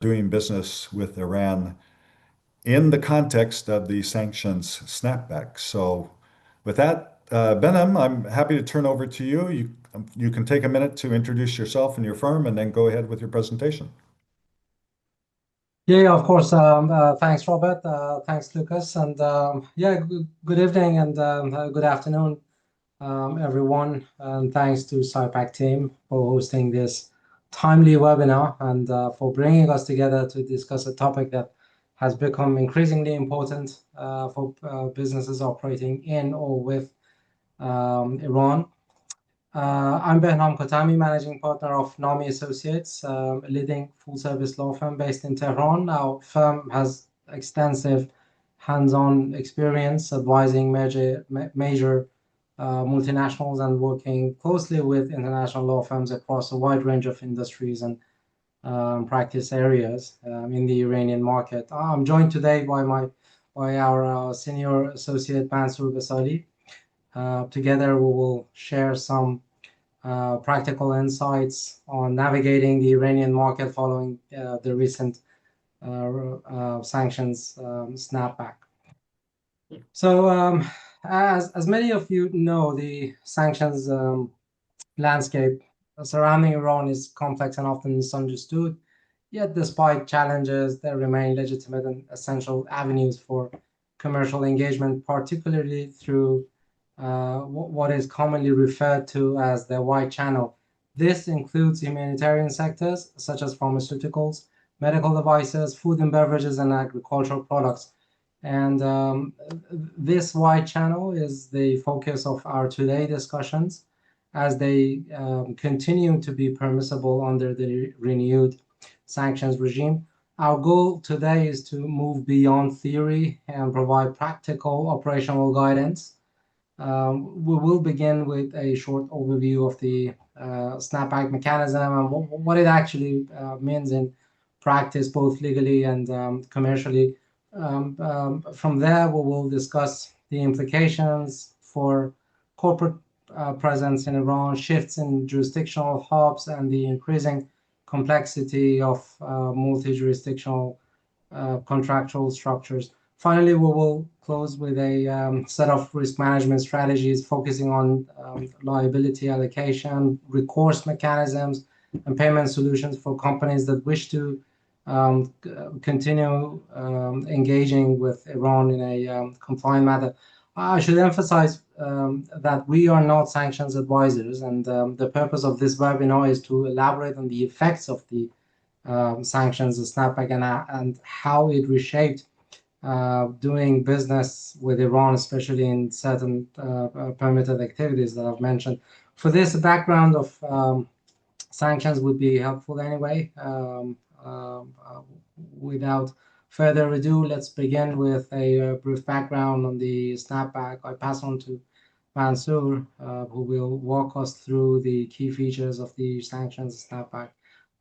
doing business with Iran in the context of the sanctions snapback. So with that, Behnam, I'm happy to turn over to you. You can take a minute to introduce yourself and your firm and then go ahead with your presentation. Yeah, of course. Thanks, Robert. Thanks, Lucas. And good evening and good afternoon, everyone. And thanks to SIPAC team for hosting this timely webinar and for bringing us together to discuss a topic that has become increasingly important for businesses operating in or with Iran. I'm Behnam Khatami, managing partner of Nami Associates, a leading full-service law firm based in Tehran. Our firm has extensive hands-on experience advising major multinationals and working closely with international law firms across a wide range of industries and practice areas in the Iranian market. I'm joined today by our senior associate Mansour Vesali. Together, we will share some practical insights on navigating the Iranian market following the recent sanctions snapback. So, as many of you know, the sanctions landscape surrounding Iran is complex and often misunderstood. Yet, despite challenges, there remain legitimate and essential avenues for commercial engagement, particularly through what is commonly referred to as the white channel. This includes humanitarian sectors such as pharmaceuticals, medical devices, food and beverages, and agricultural products. And this white channel is the focus of our today discussions as they continue to be permissible under the renewed sanctions regime. Our goal today is to move beyond theory and provide practical operational guidance. We will begin with a short overview of the snapback mechanism and what it actually means in practice, both legally and commercially. From there, we will discuss the implications for corporate presence in Iran, shifts in jurisdictional hubs, and the increasing complexity of multi-jurisdictional contractual structures. Finally, we will close with a set of risk management strategies focusing on liability allocation, recourse mechanisms, and payment solutions for companies that wish to continue engaging with Iran in a compliant manner. I should emphasize that we are not sanctions advisors, and the purpose of this webinar is to elaborate on the effects of the sanctions, the snapback, and how it reshaped doing business with Iran, especially in certain permitted activities that I've mentioned. For this, background of sanctions would be helpful anyway. Without further ado, let's begin with a brief background on the snapback. I pass on to Mansour, who will walk us through the key features of the sanctions snapback.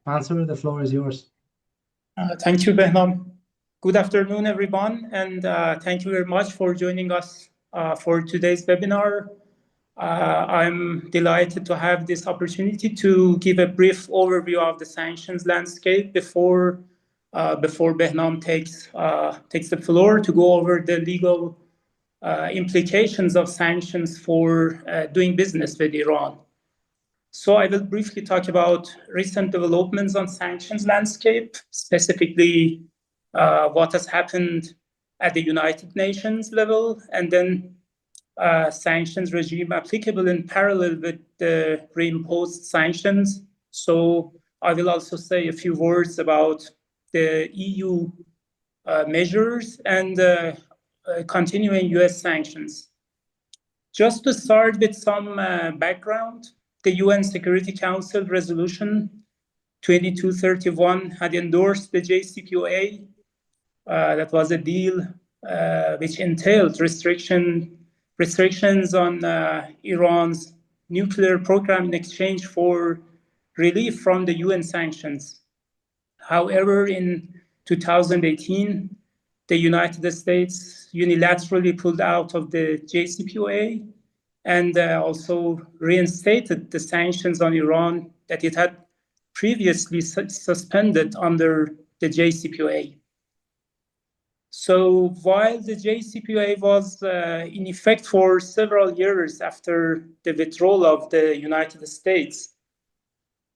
Mansour, the floor is yours. Thank you, Behnam. Good afternoon, everyone, and thank you very much for joining us for today's webinar. I'm delighted to have this opportunity to give a brief overview of the sanctions landscape before Behnam takes the floor to go over the legal implications of sanctions for doing business with Iran. So I will briefly talk about recent developments on sanctions landscape, specifically what has happened at the United Nations level, and then sanctions regime applicable in parallel with the reimposed sanctions. So I will also say a few words about the EU measures and continuing US sanctions. Just to start with some background, the UN Security Council Resolution 2231 had endorsed the JCPOA. That was a deal which entailed restrictions on Iran's nuclear program in exchange for relief from the UN sanctions. However, in 2018, the United States unilaterally pulled out of the JCPOA and also reinstated the sanctions on Iran that it had previously suspended under the JCPOA. So while the JCPOA was in effect for several years after the withdrawal of the United States,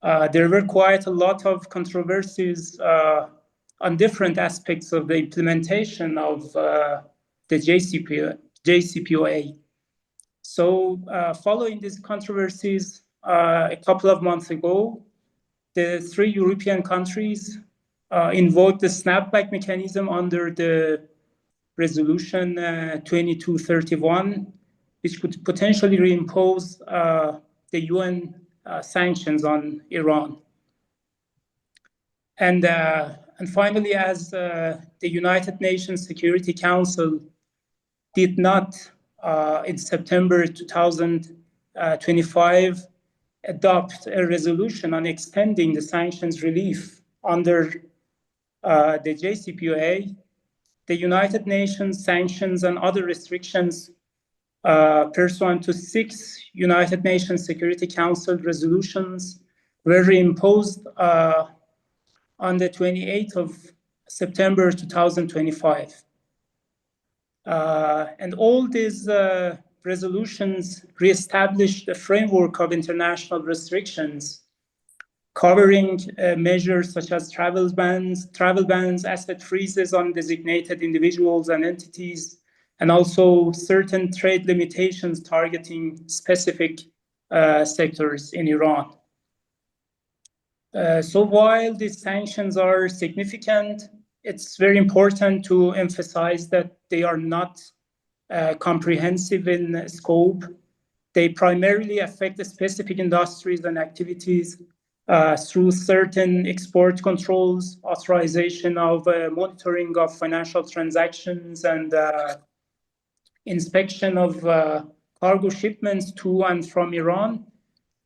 there were quite a lot of controversies on different aspects of the implementation of the JCPOA. So following these controversies, a couple of months ago, the 3 European countries invoked the snapback mechanism under the resolution 2231, which could potentially reimpose the UN sanctions on Iran. And finally, as the United Nations Security Council did not, in September 2025, adopt a resolution on extending the sanctions relief under the JCPOA, the United Nations sanctions and other restrictions pursuant to 6 United Nations Security Council resolutions were reimposed on the 28th of September 2025. And all these resolutions reestablished a framework of international restrictions covering measures such as travel bans, asset freezes on designated individuals and entities, and also certain trade limitations targeting specific sectors in Iran. So while these sanctions are significant, it's very important to emphasize that they are not comprehensive in scope. They primarily affect the specific industries and activities through certain export controls, authorization of monitoring of financial transactions, and inspection of cargo shipments to and from Iran.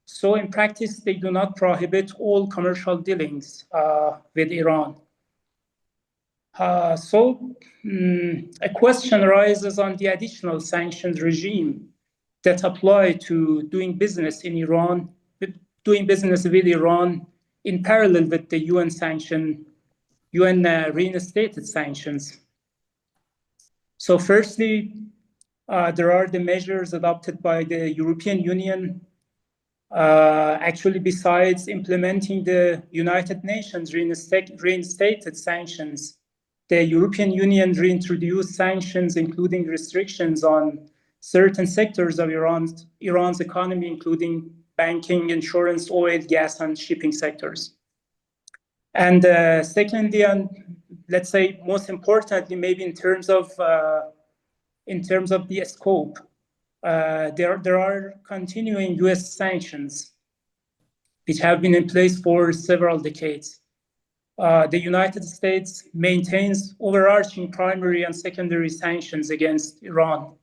So in practice, they do not prohibit all commercial dealings with Iran. A question arises on the additional sanctions regime that apply to doing business in Iran, doing business with Iran in parallel with the UN reinstated sanctions. So firstly, there are the measures adopted by the European Union. Actually, besides implementing the United Nations reinstated sanctions, the European Union reintroduced sanctions, including restrictions on certain sectors of Iran's economy, including banking, insurance, oil, gas, and shipping sectors. And secondly, and let's say most importantly, maybe in terms of the scope, there are continuing US sanctions which have been in place for several decades. The United States maintains overarching primary and secondary sanctions against Iran.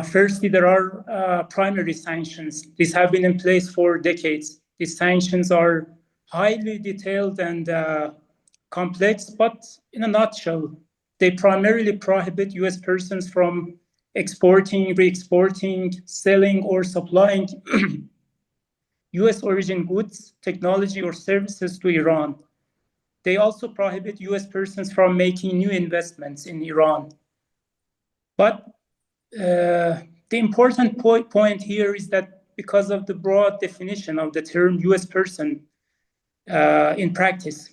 Firstly, there are primary sanctions. These have been in place for decades. These sanctions are highly detailed and complex, but in a nutshell, they primarily prohibit US persons from exporting, re-exporting, selling, or supplying US origin goods, technology, or services to Iran. They also prohibit US persons from making new investments in Iran. But the important point here is that because of the broad definition of the term US person in practice,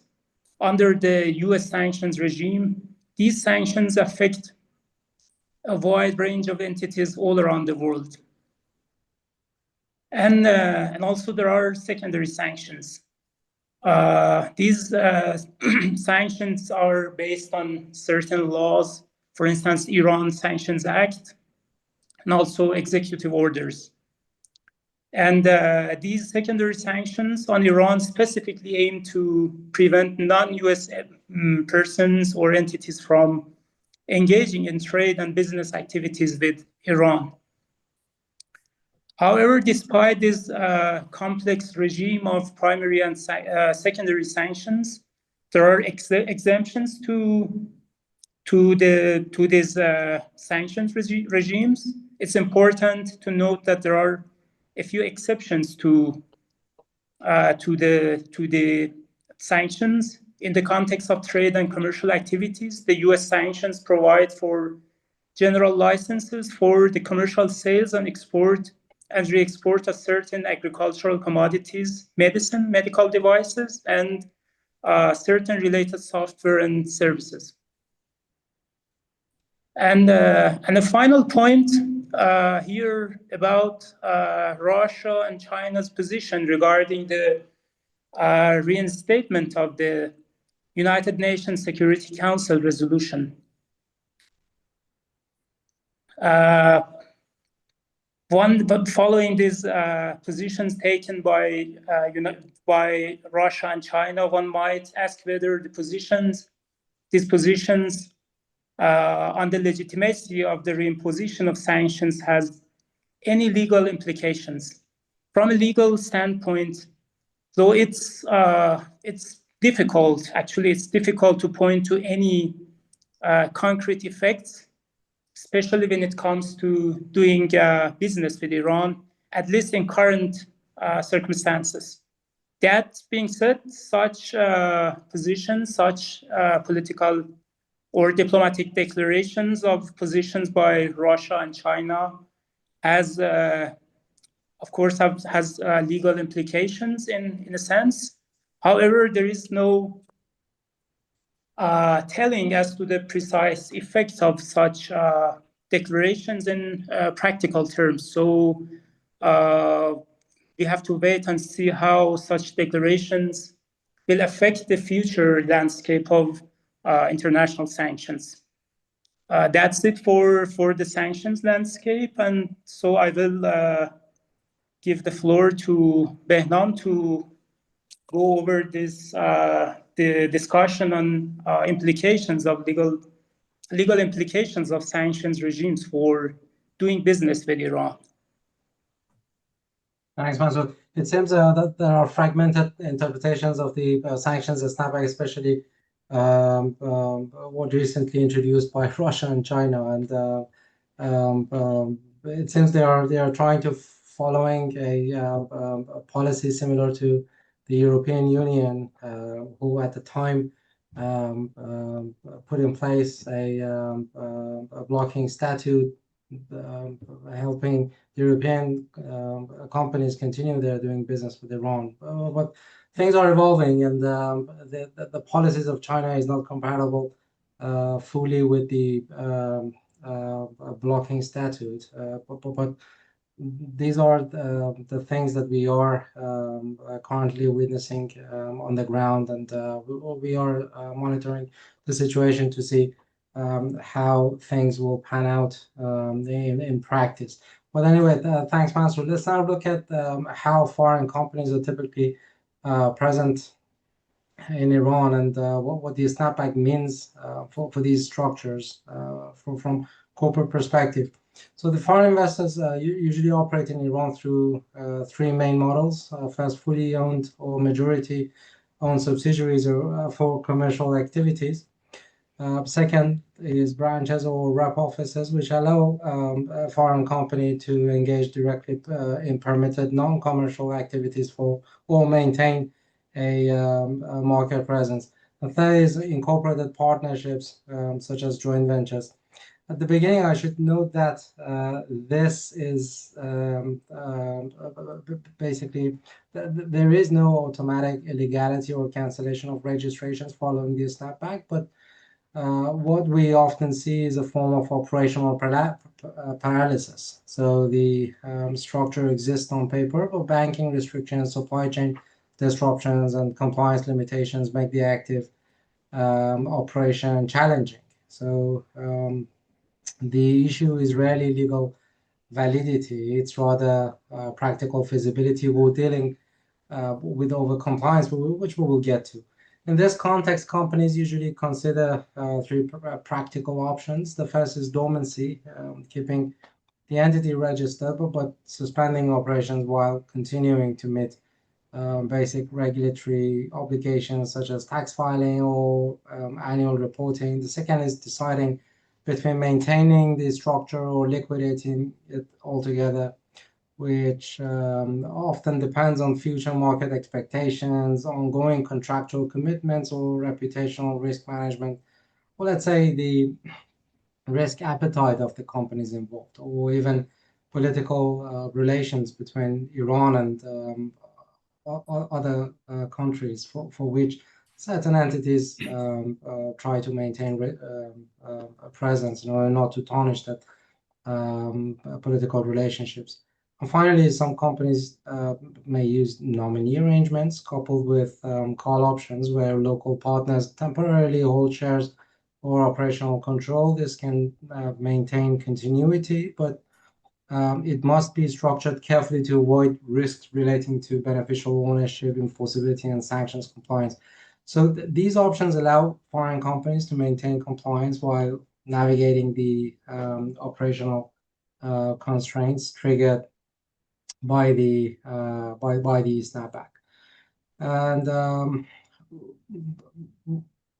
under the US sanctions regime, these sanctions affect a wide range of entities all around the world. And also there are secondary sanctions. These sanctions are based on certain laws, for instance, Iran Sanctions Act, and also executive orders. And these secondary sanctions on Iran specifically aim to prevent non-US persons or entities from engaging in trade and business activities with Iran. However, despite this complex regime of primary and secondary sanctions, there are exemptions to these sanctions regimes. It's important to note that there are a few exceptions to the sanctions. in the context of trade and commercial activities, the US sanctions provide for general licenses for the commercial sales and export and re-export of certain agricultural commodities, medicine, medical devices, and certain related software and services. And the final point here about Russia and China's position regarding the reinstatement of the United Nations Security Council resolution. Following these positions taken by Russia and China, one might ask whether these positions on the legitimacy of the reimposition of sanctions has any legal implications. From a legal standpoint, though it's difficult, actually it's difficult to point to any concrete effects, especially when it comes to doing business with Iran, at least in current circumstances. That being said, such positions, such political or diplomatic declarations of positions by Russia and China has, of course, has legal implications in a sense. However, there is no telling as to the precise effects of such declarations in practical terms. So we have to wait and see how such declarations will affect the future landscape of international sanctions. That's it for the sanctions landscape. And so I will give the floor to Behnam to go over this the discussion on implications of legal implications of sanctions regimes for doing business with Iran. Thanks, Mansour. It seems that there are fragmented interpretations of the sanctions at Snapback, especially what recently introduced by Russia and China, and it seems they are trying to following a policy similar to the European Union, who at the time put in place a blocking statute, helping European companies continue their doing business with Iran. But things are evolving, and the policies of China is not compatible fully with the blocking statute. But these are the things that we are currently witnessing on the ground, and we are monitoring the situation to see how things will pan out in practice. But anyway, thanks, Mansour. Let's now look at how foreign companies are typically present in Iran, and what the Snapback means for these structures from corporate perspective. So the foreign investors usually operate in Iran through three main models. First, fully owned or majority owned subsidiaries for commercial activities. Second is branches or rep offices, which allow a foreign company to engage directly in permitted non-commercial activities for or maintain a market presence. The third is incorporated partnerships, such as joint ventures. At the beginning, I should note that this is basically, there is no automatic illegality or cancellation of registrations following the Snapback, but what we often see is a form of operational paralysis. So the structure exists on paper, but banking restrictions, supply chain disruptions, and compliance limitations make the active operation challenging. So the issue is rarely legal validity. It's rather practical feasibility. We're dealing with over-compliance, which we will get to. In this context, companies usually consider three practical options. The first is dormancy, keeping the entity registered, but suspending operations while continuing to meet basic regulatory obligations such as tax filing or annual reporting. The second is deciding between maintaining the structure or liquidating it altogether. which often depends on future market expectations, ongoing contractual commitments, or reputational risk management, or let's say the risk appetite of the companies involved, or even political relations between Iran and other countries for which certain entities try to maintain a presence in order not to tarnish that political relationships. And finally, some companies may use nominee arrangements coupled with call options where local partners temporarily hold shares or operational control. This can maintain continuity, but it must be structured carefully to avoid risks relating to beneficial ownership, enforceability, and sanctions compliance. So these options allow foreign companies to maintain compliance while navigating the operational constraints triggered by the snapback. And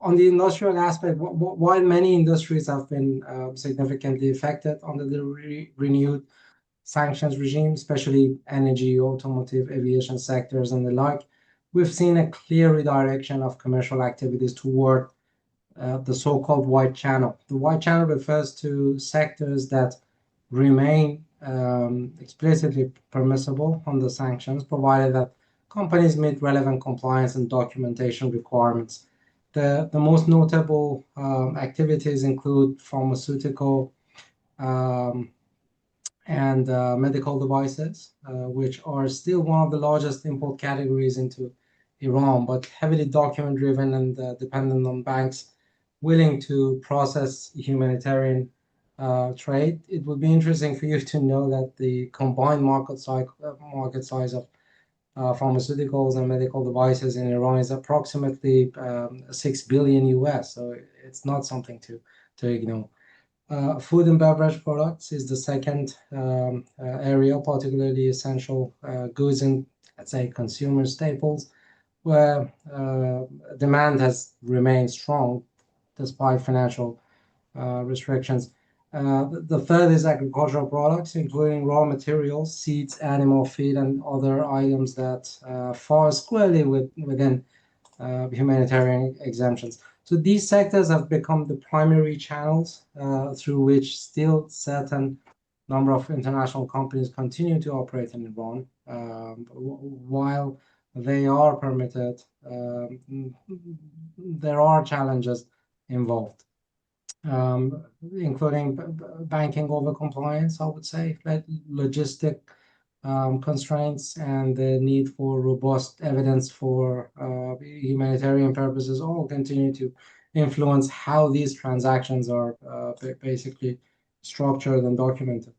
on the industrial aspect, while many industries have been significantly affected under the renewed sanctions regime, especially energy, automotive, aviation sectors, and the like, we've seen a clear redirection of commercial activities toward the so-called white channel. The white channel refers to sectors that remain explicitly permissible under sanctions, provided that companies meet relevant compliance and documentation requirements. The most notable activities include pharmaceutical and medical devices, which are still one of the largest import categories into Iran, but heavily document-driven and dependent on banks willing to process humanitarian trade. It would be interesting for you to know that the combined market size of pharmaceuticals and medical devices in Iran is approximately 6 billion US, so it's not something to ignore. Food and beverage products is the second area, particularly essential goods and, let's say, consumer staples, where demand has remained strong despite financial restrictions. The third is agricultural products, including raw materials, seeds, animal feed, and other items that fall squarely within humanitarian exemptions. So these sectors have become the primary channels through which still certain number of international companies continue to operate in Iran. While they are permitted, there are challenges involved, including banking overcompliance, I would say, logistic constraints, and the need for robust evidence for humanitarian purposes all continue to influence how these transactions are basically structured and documented.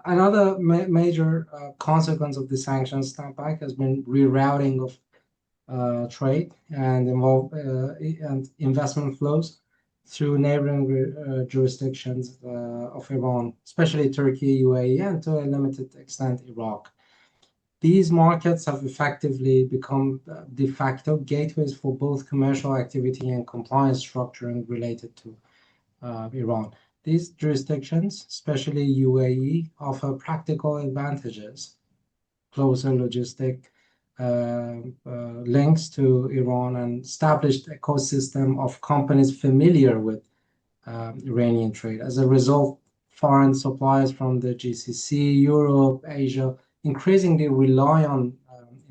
Another major consequence of the sanctions snapback has been rerouting of trade and investment flows through neighboring jurisdictions of Iran, especially Turkey, UAE, and to a limited extent Iraq. These markets have effectively become de facto gateways for both commercial activity and compliance structuring related to Iran. These jurisdictions, especially UAE, offer practical advantages, closer logistic links to Iran, and established ecosystem of companies familiar with Iranian trade. As a result, foreign suppliers from the GCC, Europe, Asia increasingly rely on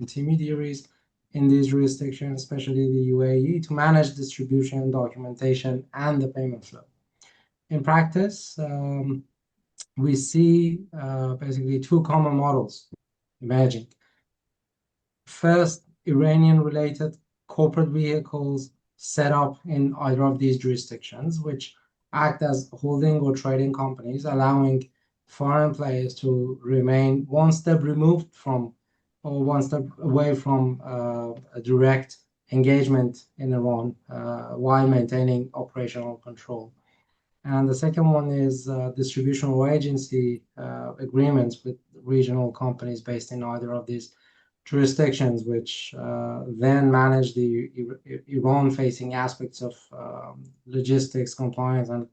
intermediaries in these jurisdictions, especially the UAE, to manage distribution, documentation, and the payment flow. In practice, we see basically two common models emerging. First, Iranian-related corporate vehicles set up in either of these jurisdictions, which act as holding or trading companies, allowing foreign players to remain one step removed from, or one step away from a direct engagement in Iran while maintaining operational control. And the second one is distribution or agency agreements with regional companies based in either of these jurisdictions, which then manage the Iran-facing aspects of logistics, compliance, and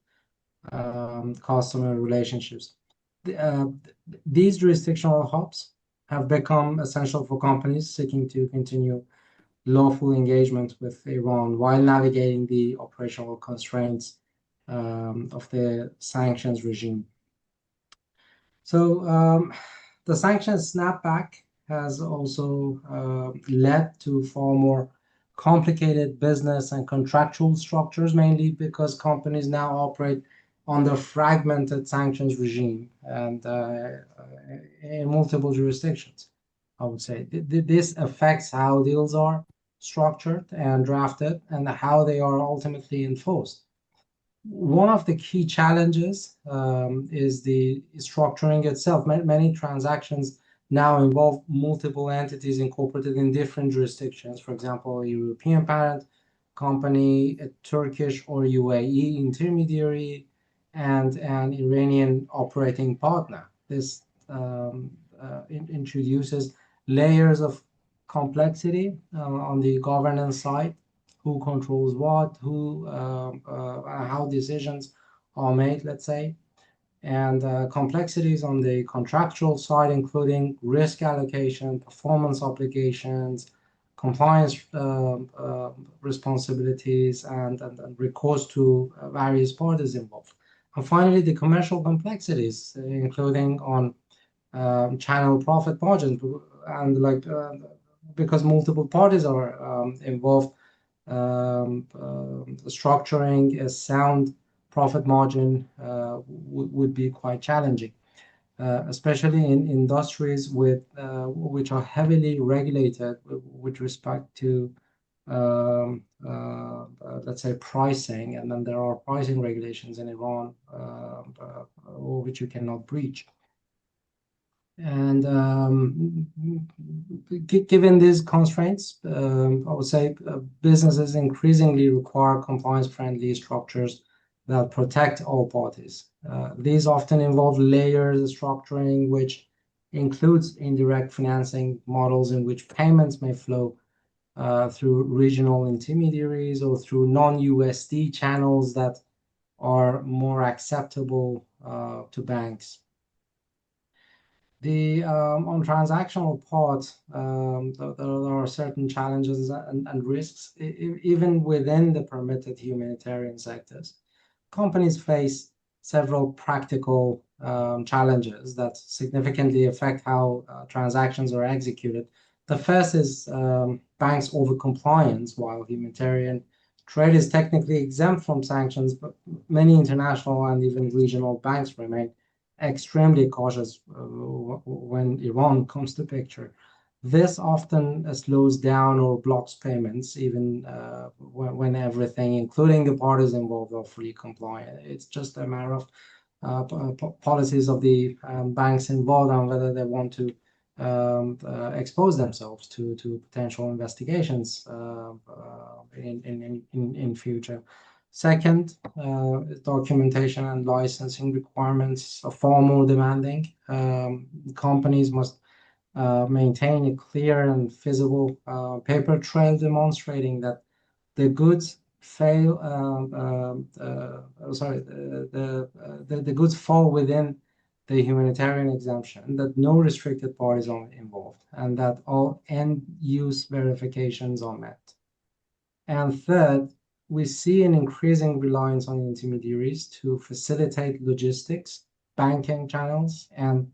customer relationships. These jurisdictional hubs have become essential for companies seeking to continue lawful engagement with Iran while navigating the operational constraints of the sanctions regime. So the sanctions snapback has also led to far more complicated business and contractual structures, mainly because companies now operate under fragmented sanctions regime and in multiple jurisdictions, I would say. This affects how deals are structured and drafted and how they are ultimately enforced. One of the key challenges is the structuring itself. Many transactions now involve multiple entities incorporated in different jurisdictions. For example, a European parent company, a Turkish or UAE intermediary, and an Iranian operating partner. This introduces layers of complexity on the governance side. Who controls what, how decisions are made, let's say, and complexities on the contractual side, including risk allocation, performance obligations, compliance responsibilities, and recourse to various parties involved. And finally, the commercial complexities, including on channel profit margins, and because multiple parties are involved, structuring a sound profit margin would be quite challenging, especially in industries which are heavily regulated with respect to, let's say, pricing, and then there are pricing regulations in Iran which you cannot breach. And given these constraints, I would say businesses increasingly require compliance-friendly structures that protect all parties. These often involve layered structuring, which includes indirect financing models in which payments may flow through regional intermediaries or through non-USD channels that are more acceptable to banks. On transactional part, there are certain challenges and risks, even within the permitted humanitarian sectors. Companies face several practical challenges that significantly affect how transactions are executed. The first is banks' overcompliance. While humanitarian trade is technically exempt from sanctions, but many international and even regional banks remain extremely cautious when Iran comes to picture. This often slows down or blocks payments, even when everything, including the parties involved, are fully compliant. It's just a matter of policies of the banks involved on whether they want to expose themselves to potential investigations in future. Second, documentation and licensing requirements are far more demanding. Companies must maintain a clear and feasible paper trail demonstrating that the goods the goods fall within the humanitarian exemption, that no restricted parties are involved, and that all end-use verifications are met. And third, we see an increasing reliance on intermediaries to facilitate logistics, banking channels, and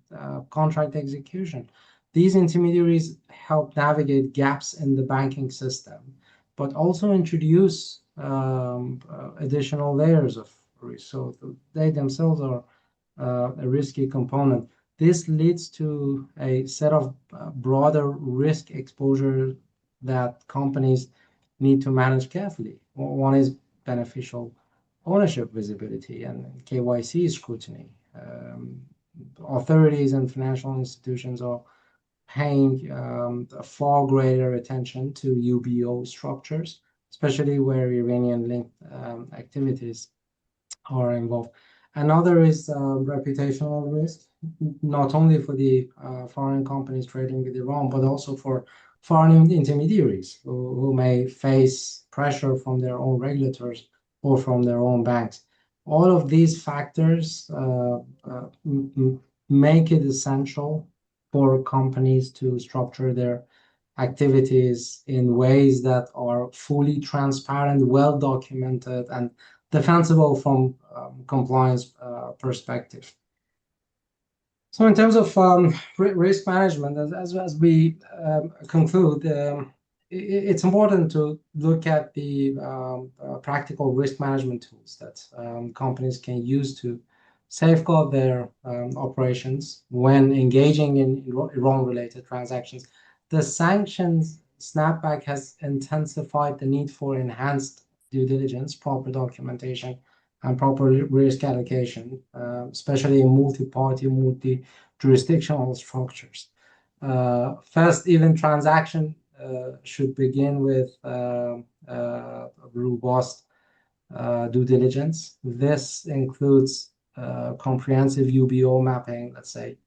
contract execution. These intermediaries help navigate gaps in the banking system, but also introduce additional layers of risk. So they themselves are a risky component. This leads to a set of broader risk exposure that companies need to manage carefully. One is beneficial ownership visibility and KYC scrutiny. Authorities and financial institutions are paying far greater attention to UBO structures, especially where Iranian-linked activities are involved. Another is reputational risk. not only for the foreign companies trading with Iran, but also for foreign intermediaries who may face pressure from their own regulators or from their own banks. All of these factors make it essential for companies to structure their activities in ways that are fully transparent, well documented, and defensible from compliance perspective. So in terms of risk management, as we conclude, it's important to look at the practical risk management tools that companies can use to safeguard their operations when engaging in Iran-related transactions. The sanctions snapback has intensified the need for enhanced due diligence, proper documentation, and proper risk allocation, especially in multi-party, multi-jurisdictional structures. First, even transaction should begin with robust due diligence. This includes comprehensive UBO mapping, let's say,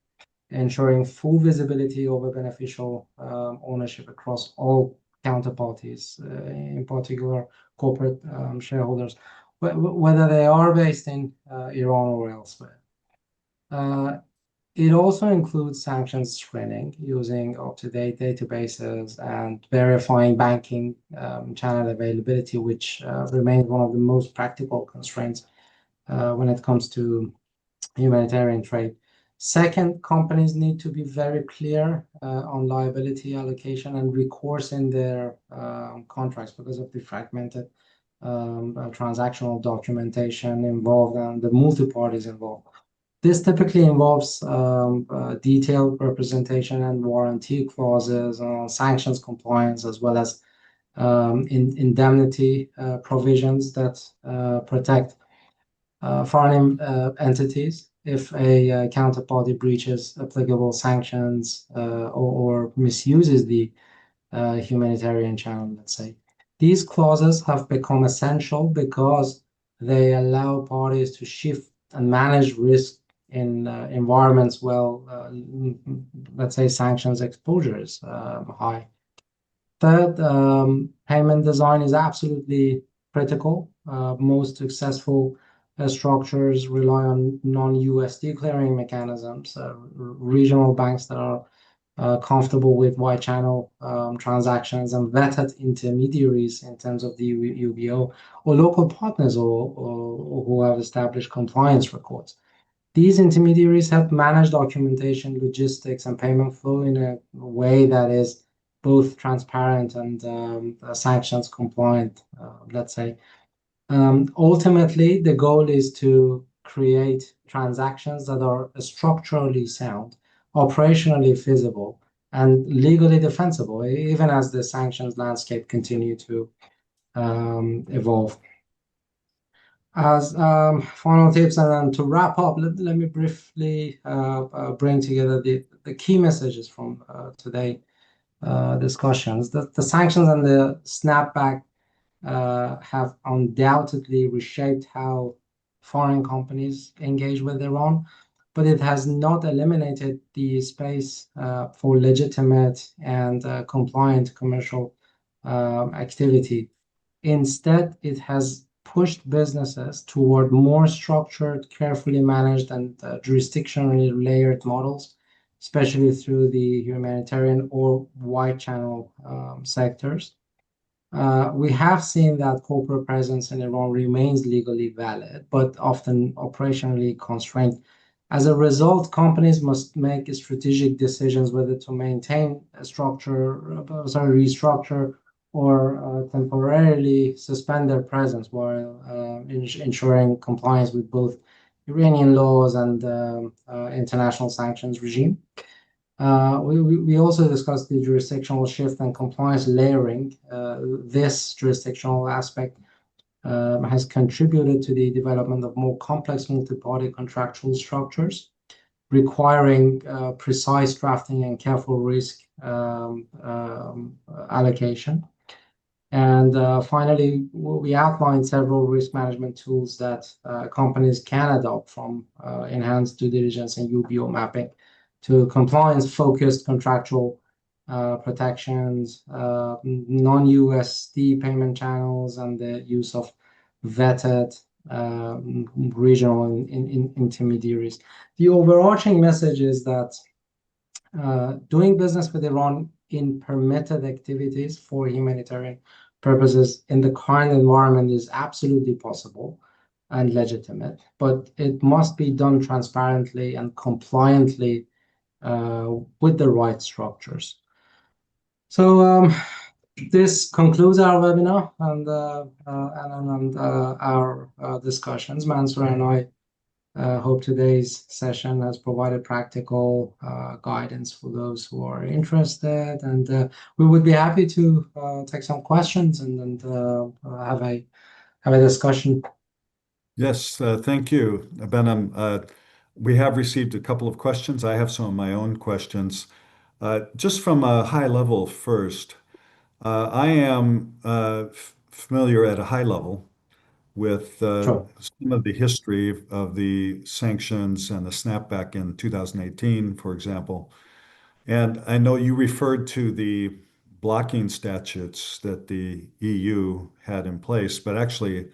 ensuring full visibility over beneficial ownership across all counterparties, in particular corporate shareholders, whether they are based in Iran or elsewhere. It also includes sanctions screening using up-to-date databases and verifying banking channel availability, which remains one of the most practical constraints when it comes to humanitarian trade. Second, companies need to be very clear on liability allocation and recourse in their contracts because of the fragmented transactional documentation involved and the multi-parties involved. This typically involves detailed representation and warranty clauses on sanctions compliance, as well as indemnity provisions that protect foreign entities if a counterparty breaches applicable sanctions or misuses the humanitarian channel, let's say. These clauses have become essential because they allow parties to shift and manage risk in environments let's say sanctions exposure is high. Third, payment design is absolutely critical. Most successful structures rely on non-USD clearing mechanisms, regional banks that are comfortable with wide channel transactions, and vetted intermediaries in terms of the UBO, or local partners or who have established compliance records. These intermediaries help manage documentation, logistics, and payment flow in a way that is both transparent and sanctions compliant, let's say. Ultimately, the goal is to create transactions that are structurally sound, operationally feasible, and legally defensible, even as the sanctions landscape continue to evolve. As final tips, and then to wrap up, let me briefly bring together the key messages from today's discussions. The sanctions and the snapback have undoubtedly reshaped how foreign companies engage with Iran, but it has not eliminated the space for legitimate and compliant commercial activity. Instead, it has pushed businesses toward more structured, carefully managed, and jurisdictionally layered models, especially through the humanitarian or wide channel sectors. We have seen that corporate presence in Iran remains legally valid, but often operationally constrained. As a result, companies must make strategic decisions whether to maintain a restructure, or temporarily suspend their presence while ensuring compliance with both Iranian laws and international sanctions regime. We also discussed the jurisdictional shift and compliance layering. This jurisdictional aspect has contributed to the development of more complex multi-party contractual structures, requiring precise drafting and careful risk allocation. And finally, we outlined several risk management tools that companies can adopt, from enhanced due diligence and UBO mapping to compliance-focused contractual protections, non-USD payment channels, and the use of vetted regional intermediaries. The overarching message is that doing business with Iran in permitted activities for humanitarian purposes in the current environment is absolutely possible and legitimate, but it must be done transparently and compliantly with the right structures. So this concludes our webinar and our discussions. Mansour and I hope today's session has provided practical guidance for those who are interested, and we would be happy to take some questions and have a discussion. Yes, thank you, Behnam. We have received a couple of questions. I have some of my own questions. Just from a high level first, I am familiar at a high level with Sure. some of the history of the sanctions and the snapback in 2018, for example. And I know you referred to the blocking statutes that the EU had in place, but actually,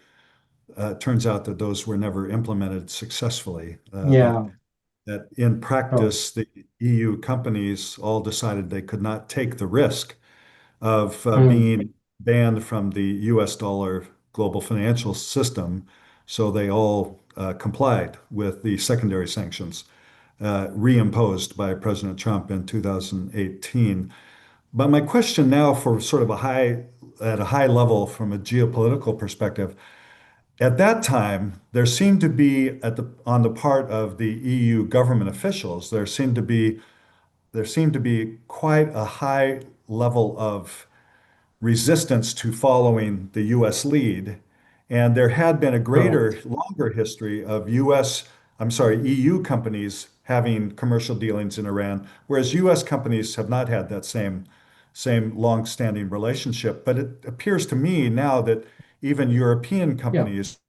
it turns out that those were never implemented successfully. Yeah. That in Sure. practice, the EU companies all decided they could not take the risk of being banned from the US dollar global financial system. So they all complied with the secondary sanctions reimposed by President Trump in 2018. But my question now, for sort of at a high level from a geopolitical perspective, at that time, there seemed to be on the part of the EU government officials, there seemed to be quite a high level of resistance to following the US lead. And there had been a longer history of EU companies having commercial dealings in Iran, whereas US companies have not had that same long-standing relationship. But it appears to me now that even European companies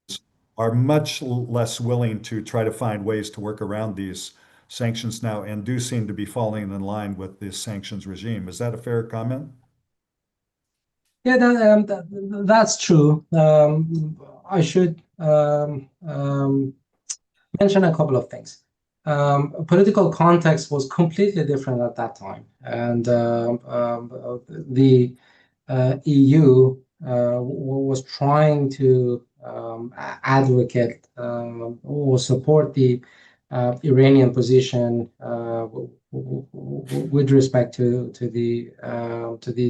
are much less willing to try to find ways to work around these sanctions now, and do seem to be falling in line with this sanctions regime. Is that a fair comment? Yeah, that's true. I should mention a couple of things. Political context was completely different at that time, and the EU was trying to advocate or support the Iranian position with respect to the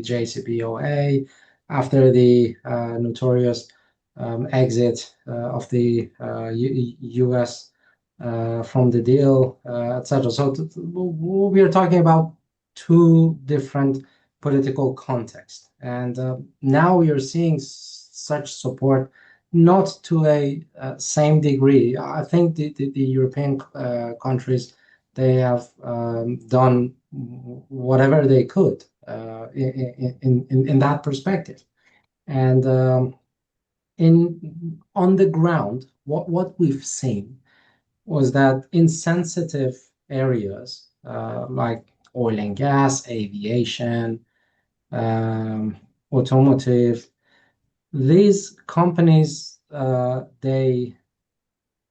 JCPOA after the notorious exit of the US from the deal, etc. So we are talking about two different political contexts, and now we are seeing such support, not to a same degree. I think the European countries, they have done whatever they could in that perspective, and on the ground, what we've seen was that in sensitive areas like oil and gas, aviation, automotive, these companies, they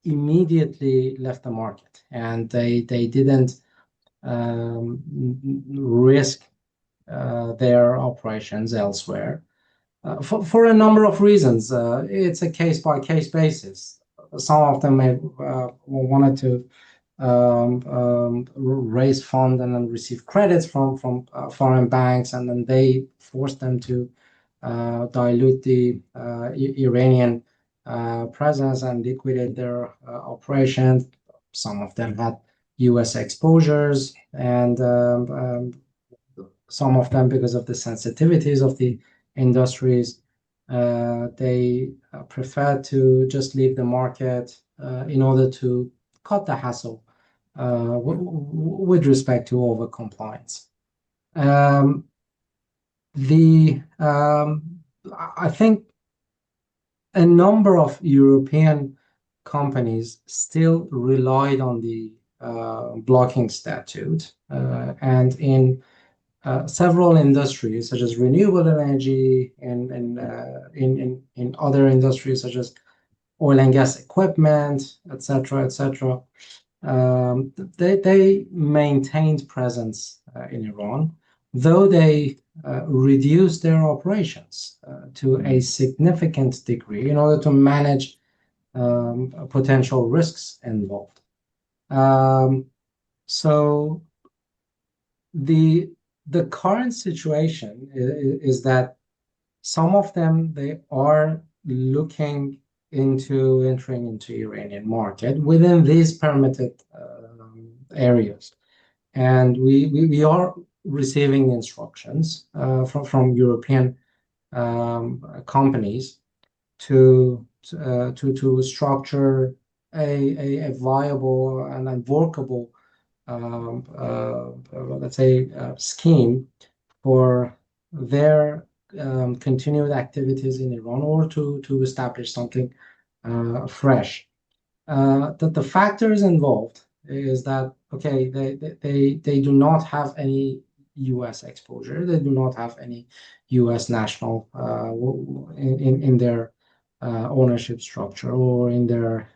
immediately left the market, and they didn't risk their operations elsewhere for a number of reasons. It's a case-by-case basis. Some of them may wanted to raise funds and then receive credits from foreign banks, and then they forced them to dilute the Iranian presence and liquidate their operations. Some of them had US exposures, and some of them, because of the sensitivities of the industries, they prefer to just leave the market in order to cut the hassle with respect to over compliance. The I think a number of European companies still relied on the blocking statute, and in several industries, such as renewable energy, and in other industries such as oil and gas equipment, etc., etc. They maintained presence in Iran, though they reduced their operations to a significant degree in order to manage potential risks involved. So the current situation is that some of them, they are looking into entering into Iranian market within these permitted areas, and we are receiving instructions from European companies to structure a viable and workable let's say scheme for their continued activities in Iran, or to establish something fresh. That the factors involved is that, okay, they do not have any U.S. exposure. They do not have any U.S. national in their ownership structure or in their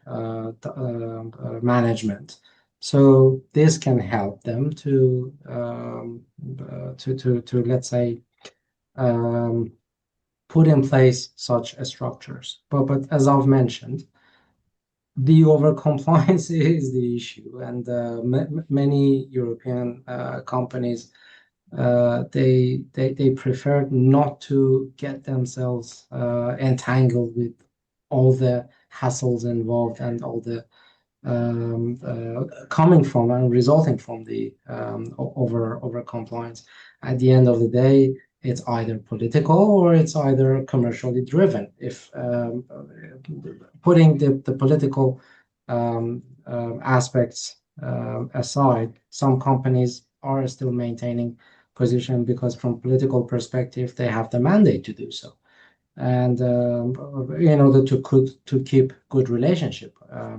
management. So this can help them to let's say put in place such structures. But as I've mentioned, the overcompliance is the issue, and many European companies they prefer not to get themselves entangled with all the hassles involved and all the coming from and resulting from the over compliance. At the end of the day, it's either political or it's either commercially driven. If putting the political aspects aside, some companies are still maintaining position because from political perspective they have the mandate to do so, and in order to keep good relationship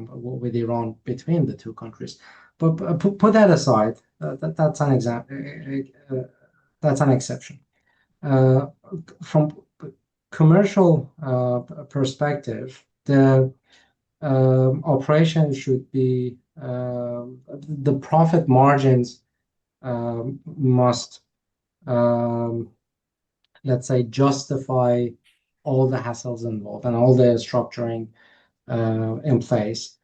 with Iran between the two countries. But put that aside, that's an example. That's an exception. From commercial perspective, the operation should be the profit margins must let's say justify all the hassles involved and all the structuring in place.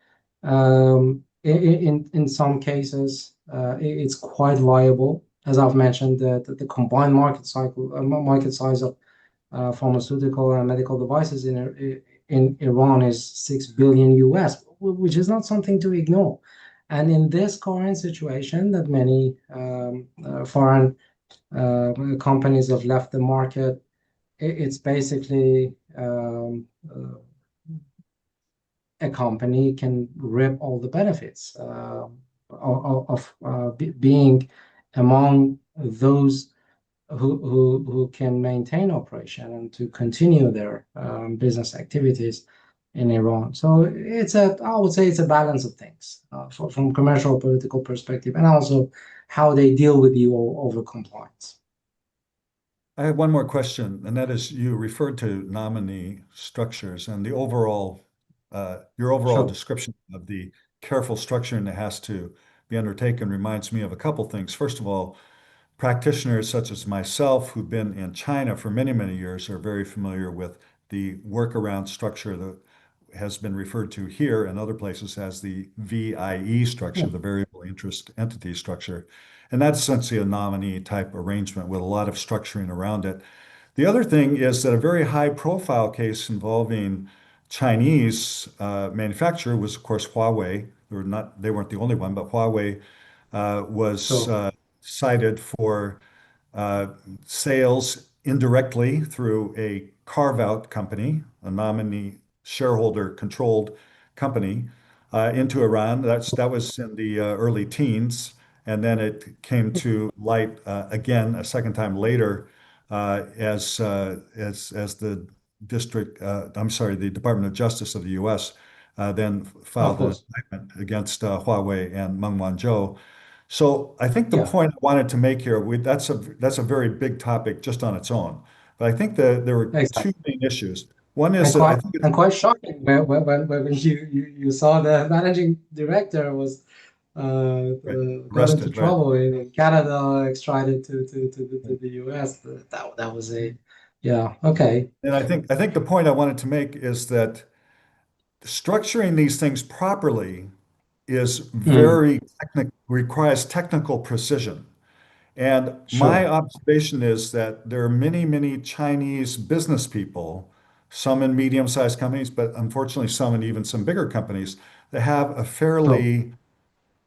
In some cases, it's quite viable. As I've mentioned, the combined market size of pharmaceutical and medical devices in Iran is 6 billion US, which is not something to ignore. And in this current situation, that many foreign companies have left the market, it's basically a company can reap all the benefits of being among those who can maintain operation and to continue their business activities in Iran. So I would say it's a balance of things from commercial political perspective, and also how they deal with the over compliance. I have one more question, and that is, you referred to nominee structures and the overall, your overall Sure. description of the careful structuring that has to be undertaken reminds me of a couple things. First of all, practitioners such as myself who've been in China for many, many years are very familiar with the workaround structure that has been referred to here and other places as the VIE structure, the variable interest entity structure. And that's essentially a nominee type arrangement with a lot of structuring around it. The other thing is that a very high profile case involving Chinese manufacturer was, of course, Huawei. They weren't the only one, but Huawei was Sure. cited for sales indirectly through a carve-out company, a nominee shareholder-controlled company, into Iran. That was in the early teens, and then it came to light again a second time later as the the Department of Justice of the U.S. Then Of filed an course. indictment against Huawei and Meng Wanzhou. So I think the Yeah, point I wanted to make here, that's a very big topic just on its own. But I think that there were two exactly. main issues. One is And that I quite think it's and quite shocking when you saw the managing director was got into arrested, right? trouble in Canada, extradited to the US. That was a yeah, okay. And I think the point I wanted to make is that structuring these things properly is Mm, requires technical precision. And my sure. observation is that there are many, many Chinese business people, some in medium-sized companies, but unfortunately some in even some bigger companies, that have a Sure. fairly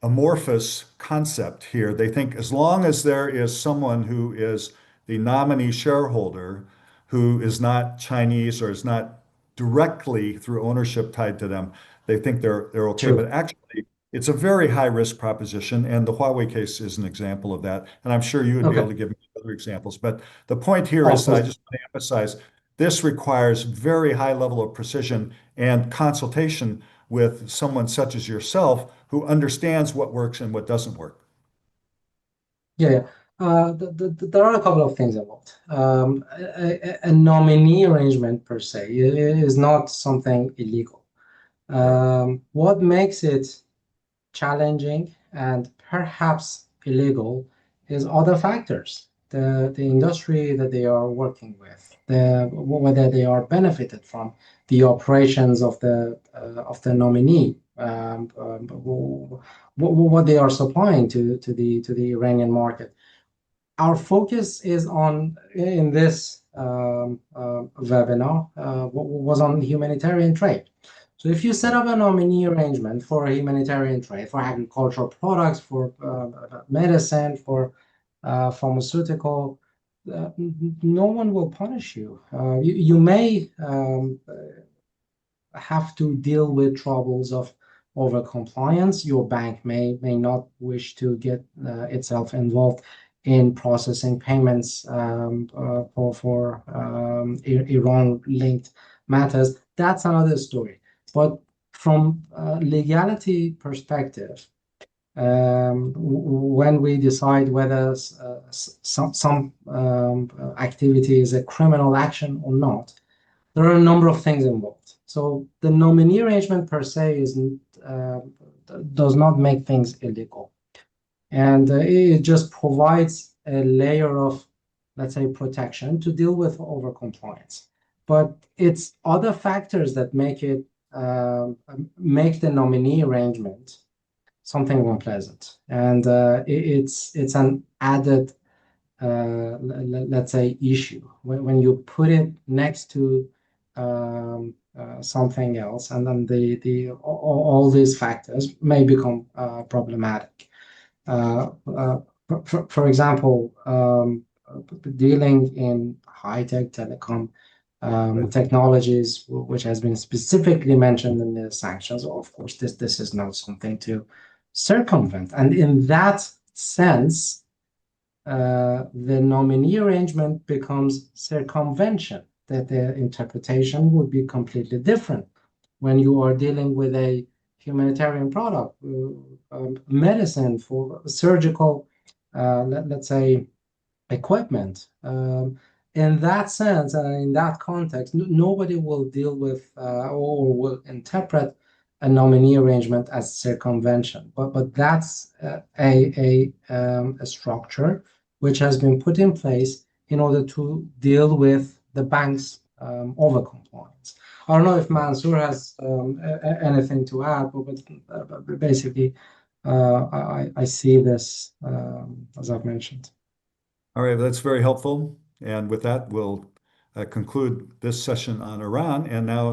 amorphous concept here. They think as long as there is someone who is the nominee shareholder who is not Chinese or is not directly through ownership tied to them, they think they're okay. But True. actually, it's a very high risk proposition, and the Huawei case is an example of that. And I'm sure you would be able Okay. to give me other examples. But the point here Of is that I course. just want to emphasize this requires very high level of precision and consultation with someone such as yourself who understands what works and what doesn't work. Yeah, yeah. There are a couple of things involved. A nominee arrangement per se is not something illegal. Right. What makes it challenging and perhaps illegal is other factors. The industry that they are working with, whether they are benefited from the operations of the nominee, what they are supplying to the Iranian market. Our focus is on in this webinar was on humanitarian trade. So if you set Right. up a nominee arrangement for a humanitarian trade, for agricultural products, for medicine, for pharmaceutical, no one will punish you. You may have to deal with troubles of overcompliance. Your bank may not wish to get itself involved in processing payments for Iran-linked matters. That's another story. But from a legality perspective, when we decide whether some activity is a criminal action or not, there are a number of things involved. So the nominee arrangement per se uh, does not make things illegal, and it just provides a layer of, let's say, protection to deal with overcompliance. But it's other factors that make the nominee arrangement something unpleasant, and it's an added let's say issue when you put it next to something else, and then all these factors may become problematic. For example, dealing in high-tech telecom Right. technologies, which has been specifically mentioned in the sanctions. Of course, this is not something to circumvent, and in that sense, the nominee arrangement becomes circumvention, that the interpretation would be completely different when you are dealing with a humanitarian product, medicine for surgical, let's say, equipment. In that sense, in that context, nobody will deal with or will interpret a nominee arrangement as circumvention. But that's a structure which has been put in place in order to deal with the bank's overcompliance. I don't know if Mansour has anything to add, but basically, I see this as I've mentioned. All right, that's very helpful. And with that, we'll conclude this session on Iran. And now